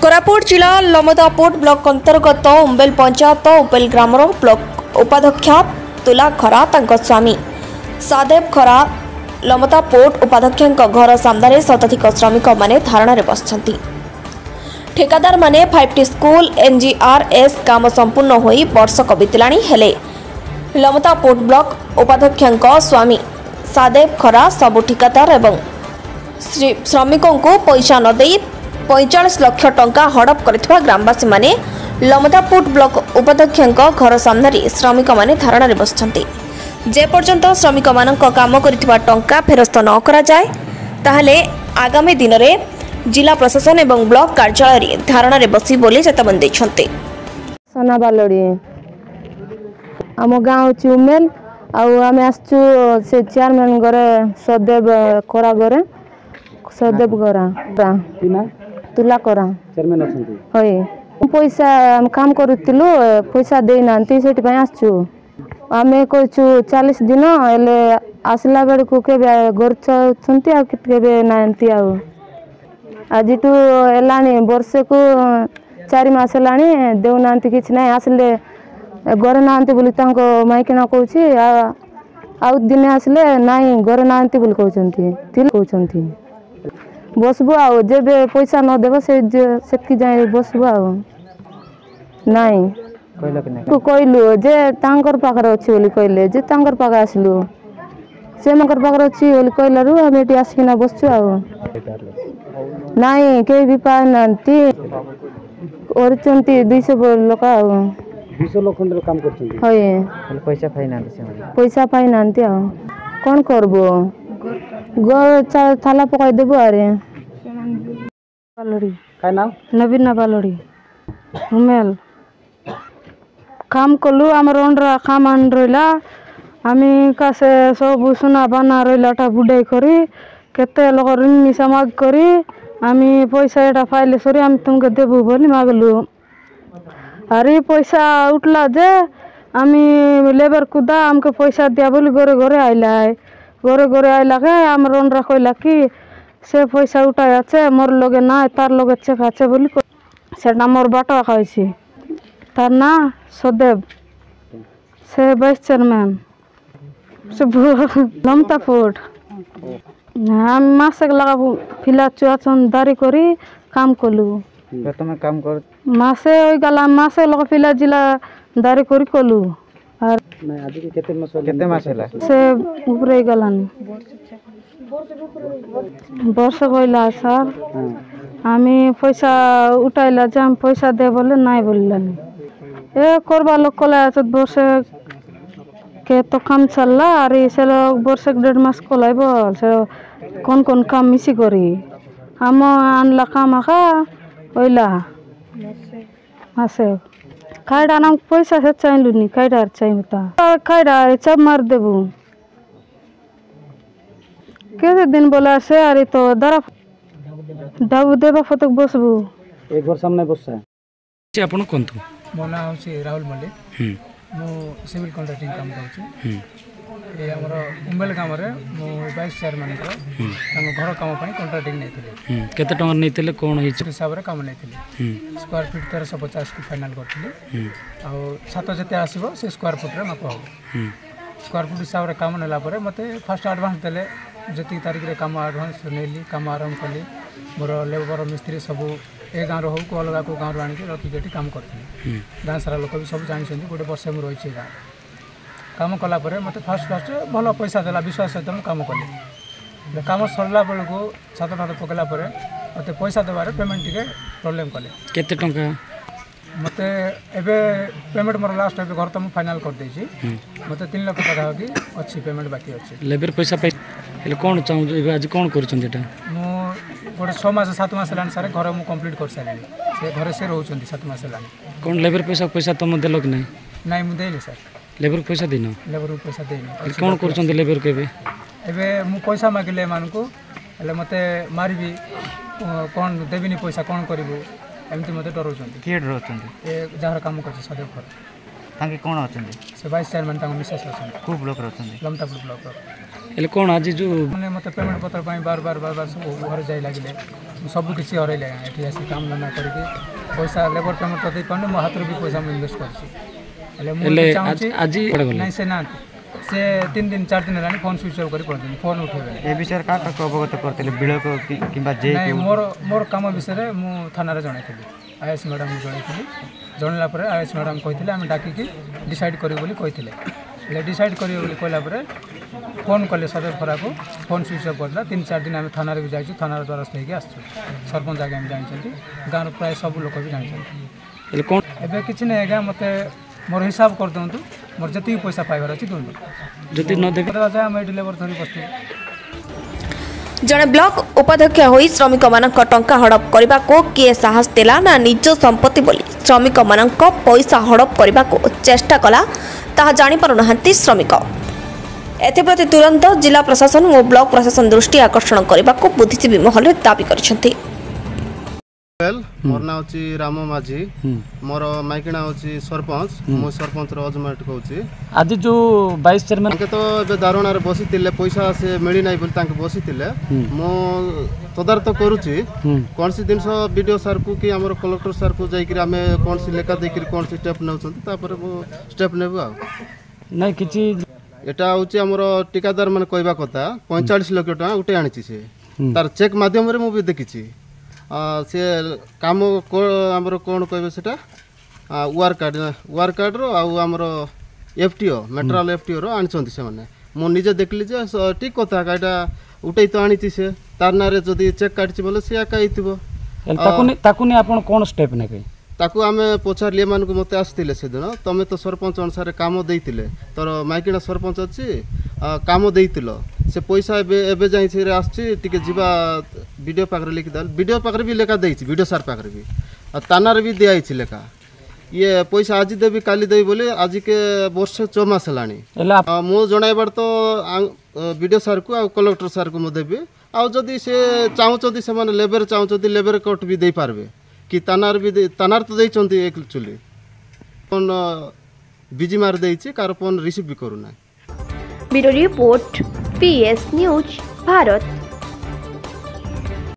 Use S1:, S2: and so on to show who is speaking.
S1: कोरापुट जिला लमदापुट ब्लॉक अंतर्गत उम्बेल panchayat उपेल grammar block उपाध्यक्षा तुला खरा स्वामी सादेव खरा लमदापुट उपाध्यक्ष घर सामने शताधिक श्रमिक माने धारणा बसछंती। ठेकादार माने 5टी स्कूल एनजीआरएस काम संपूर्ण होई वर्षक बीतलाणी हेले लमदापुट ब्लॉक उपाध्यक्ष स्वामी सादेव खरा सबु ठेकादार एवं श्रमिकों को पैसा न देई 45 लाख टंका हड़प करथिबा ग्रामवासी माने लमदापुट ब्लॉक उपाध्यक्ष घर सामने श्रमिक माने धारणा बसछंती। जे पर्यंत श्रमिक मानक काम करथिबा टंका फेरस्त न करा जाय ताहले आगामी दिन में जिला प्रशासन एवं ब्लॉक कार्यालय धारणा बसी बोली चेतावनी दैछंती।
S2: सोना बालोड़ी आम गाँव उमेल आम आसचु से चेयरमैन घरे सदेव करा घरे सदेव करा तुला करा
S3: चेयरमैन अछंती
S2: होय पैसा काम करूतिलु पैसा देई नांती सेठी पय आसचु आमे कहचु 40 दिन एले आसला बेड़ को केबे गोरछ छंती आ केबे नांती आ आज टू एलानी वर्षे को 4 मास लानी देउ नांती किछ नै आसले घर नांती बोली तांको माइकिना कहूची आ दिन आसले नाई घर नांती बोली कहउचंती तिल कहउचंती बसबो आ जेबे पैसा न देबो सेतकी जाय बसबो आ नाई
S3: कहला कि नै
S2: को कहलु जे तांकर पाखर अछि बोली कहले जे तांकर पाख आसलु से मकर पाखर अछि बोली कहलारु हम एटी आसिना बसछु आ नाई के भी पाय नांती ओरचंती 200 लोक आ
S3: 200 लोक खंडर काम करछंती
S2: होय
S3: पैसा पाइ नांती से
S2: पैसा पाइ नांती आ कोन करबो गोर थाला पकाई देबो अरे बालोड़ी
S3: काय नाम
S2: नवीन बालोड़ी उमेल काम कलु आमर ओंडरा काम आन रहिला आमी कासे सब सुना बाना रहिलाटा बुडाई करी केते लोक ऋण समाग करी आमी पैसा एटा फाइले सरी आमी तुमके देबो बोली मागलु अरे पैसा उठला जे आमी लेबर कुदा हमके पैसा दिया बोली घरे घरे आइला घरे घरे आइला के आमर ओंडरा कहला कि से पैसा उठाय আছে मोर लगे ना तार लगे चेक আছে बोली सेटा मोर बाटा खाइছি तार ना सदेव से वाइस चेयरमैन से लमदापुट हम मासक लगा फिला चुआचन दारी करी काम कलु
S3: प्रथम काम कर
S2: मासे ओइ गला मासे लगा फिला जिला दारी करी कलु और
S3: नै आज के केते मास होला
S2: से ऊपरे गलानी वर्ष कहला सर आमी पैसा उठाइला जे हम पैसा दे बोले नाई बोललानी ए करबा लोक कला वर्ष के तो काम चलला अरे से वर्ष 1.5 मास कलाइब से कौन कौन काम मिसी करी हम आनला काम आखा ओइला मासे खाइडा नाम पैसा से चाहिलुनी खाइडा चाहिता खाइडा सब मार देबू केते दिन बोला से अरे तो दरा दाऊ देबा फतक बसबू
S3: एक घर सामने बससा
S4: से आपण कोंतु
S5: मोना होची राहुल मल्लिक मो सिविल कॉन्ट्रैक्टिंग काम करछु ए हमर उम्बेल काम रे मो वाइस चेयरमैन को हम घर काम पई कॉन्ट्रैक्टिंग नेथिले
S4: केते टंका नेथिले कोन हिच
S5: हिसाब रे काम नेथिले स्क्वायर फीट 1350 को फाइनल करथिले आ 7 जते आसीबो से स्क्वायर फीट रे माप हो स्क्वायर फीट हिसाब रे काम नेला परे मते फर्स्ट एडवांस देले जति तारीख रे काम एडवांस नेली काम आरंभ कली मोर लेबर मिस्त्री सब ए गाँव हो को अलग को गाँव आनी रखिक काम करते गाँ सारा लोक भी सब जानते गोटे वर्ष मुझे रही गाँव काम कलापर मत फास्ट भल पैसा देला विश्वास सहित मुझे काम कली काम सरला बेलू छात फात पकला मत पैसा देवार पेमेंट टी प्रोब्लेम कले
S4: केते टंका
S5: मत एबे पेमेंट मोर लास्ट एबे घर तो फाइनल कर देछि मत 3 लाख टका होगी अच्छी पेमेंट बाकी अच्छी
S4: लेबर पैसा पे हेले कोन चाहू एबे आज कोन करछन एटा
S5: मो गोटे 6 मास 7 मास लान सारे घर मु कंप्लीट कर सारे से घरे से रहउछन 7 मास लान
S4: कोन लेबर पैसा तुम देलक नै
S5: नै मु देले सर
S4: लेबर पैसा दिनो
S5: लेबर पैसा देनी
S4: कोन करछन लेबर केबे
S5: एबे मु पैसा मागिले मान को हेले मते मारबी कोन देबिनी पैसा कोन करबो एमती मते डरउछन
S3: के डरउछन
S5: ए जहार काम करछ सदे घर
S3: तांके कोन अछन
S5: से वाइस चेयरमैन तांको मिसेस अछन
S3: खूब लोक रहछन
S5: लमदापुट ब्लॉक
S4: ହେଲେ କ'ଣ ଆଜି ଯେଉଁ
S5: ମାନେ ମୋତେ ପେମେଣ୍ଟ ପତ୍ର ପାଇଁ ବାର ବାର ସବୁ ଘରେ ଯାଇ ଲାଗିଲେ ସବୁ କିଛି ହରେଇଲେ ଆଜ୍ଞା। ଏଠି ଆସି କାମ ଧନ୍ଦା କରିକି ପଇସା ଲେବର ପେମେଣ୍ଟ ତ ଦେଇପାରୁନି, ମୋ ହାତରୁ ବି ପଇସା ମୁଁ ଇନଭେଷ୍ଟ କରିଛି। ହେଲେ ମୁଁ ଚାହୁଁଛି
S4: ଆଜି
S5: ନାଇଁ ସେ ନାହାନ୍ତି, ସେ 3 ଦିନ 4 ଦିନ ହେଲାଣି ଫୋନ୍ ସୁଇଚ୍ ଅଫ୍ କରି ପଳଉଛନ୍ତି, ଫୋନ୍ ଉଠେଇବେ।
S3: ଏ ବିଷୟରେ କାହାକୁ ଅବଗତ କରିଥିଲେ ବିଳକ କିମ୍ବା ଯେ
S5: ନାଇଁ ମୋର କାମ ବିଷୟରେ ମୁଁ ଥାନାରେ ଜଣାଇଥିଲି, ଆଇଏସ୍ ମ୍ୟାଡ଼ାମକୁ ଜଣାଇଥିଲି। ଜଣାଇଲା ପରେ ଆଇଏସ୍ ମ୍ୟାଡ଼ାମ କହିଥିଲେ ଆମେ ଡାକିକି ଡିସାଇଡ଼୍ କରିବୁ ବୋଲି କହିଥିଲେ। ହେଲେ ଡିସାଇଡ଼୍ କରିବେ ବୋଲି କହିଲା ପରେ ଫୋନ୍ କଲେ ସଦର ଖରାକୁ, ଫୋନ୍ ସୁଇଚ୍ ଅଫ୍ କରିଦେଲା। 3-4 ଦିନ ଆମେ ଥାନାରେ ବି ଯାଇଛୁ, ଥାନାର ଦ୍ୱାରସ୍ଥ ହେଇକି ଆସିଛୁ। ସରପଞ୍ଚ ଆଜ୍ଞା ଆମେ ଜାଣିଛନ୍ତି, ଗାଁର ପ୍ରାୟ ସବୁ ଲୋକ ବି ଜାଣିଛନ୍ତି।
S4: ହେଲେ କ'ଣ
S5: ଏବେ କିଛି ନାହିଁ ଆଜ୍ଞା, ମୋତେ ମୋର ହିସାବ କରିଦିଅନ୍ତୁ, ମୋର ଯେତିକି ପଇସା ପାଇବାର ଅଛି ଦିଅନ୍ତୁ।
S4: ଯଦି ନ ଦେବେ
S5: ଯାଏ ଆମେ ଏଠି ଲେବର ଧରି ବସିଥିବୁ।
S1: ଜଣେ ବ୍ଲକ ଉପାଧ୍ୟକ୍ଷ ହୋଇ ଶ୍ରମିକମାନଙ୍କ ଟଙ୍କା ହଡପ କରିବାକୁ କିଏ ସାହସ ଦେଲା ନା ନିଜ ସମ୍ପତ୍ତି ବୋଲି ଶ୍ରମିକମାନଙ୍କ ପଇସା ହଡପ କରିବାକୁ ଚେଷ୍ଟା କଲା ତାହା ଜାଣିପାରୁନାହାନ୍ତି ଶ୍ରମିକ। ଏଥିପ୍ରତି ତୁରନ୍ତ ଜିଲ୍ଲା ପ୍ରଶାସନ ଓ ବ୍ଲକ ପ୍ରଶାସନ ଦୃଷ୍ଟି ଆକର୍ଷଣ କରିବାକୁ ବୁଦ୍ଧିଜୀବୀ ମହଲରେ ଦାବି କରିଛନ୍ତି।
S6: मोर ना हूँ राम माझी, मोर माइकिना हूँ सरपंच, मु सरपंच अजमेट कहूँ।
S4: आज जो 22 चेयरमैन
S6: तो ए दारण बसी पैसा से मिली ना बोली बसी मु तदारत करुच्ची कौन सी जिन बीडीओ सार को कि आम कलेक्टर सार को जाकर आम कौन सी लेखा देकर कौन सी स्टेप नौ स्टेप नेबू आ
S4: नहीं किसी
S6: एटा हूँ आमर टिकादार मैंने कहवा कथा 45 लाख टका उठे आनी से तार चेक माध्यम भी देखी सी कम आमर कौन कहे से वार कार्ड रमर एफटीओ मेट्राल एफटीओ आनी से मुझे देखली ठीक कथा कईटा उठे तो आनी से तार ना जदि चेक काटी बोले सी एका
S4: कौन स्टेप ने
S6: ताकू आम पचारे मान मत आसते से दिन तुम तो सरपंच अनुसार कम देते तोर माइकिना सरपंच अच्छी कम देल से पैसा एवं जाए आसवा वीडियो पाखे लिखिद वीडियो पाखे भी लेखा देती वीडियो सार पाखे भी तानार भी दिखाई लेखा ये पैसा आज देवी काली देवी बोली आज के वर्ष 6 मास है मु जनइबार तो वीडियो सार को कलेक्टर सार को मुझे देवी आदि से चाहूँ से लेबर चाहूँ लेबर कोर्ट भी दे पारे कि तानार तो देती एक्चुअली फोन बिजी मार देती कार फोन रिसीव भी करूना।
S7: Bureau report PS news Bharat.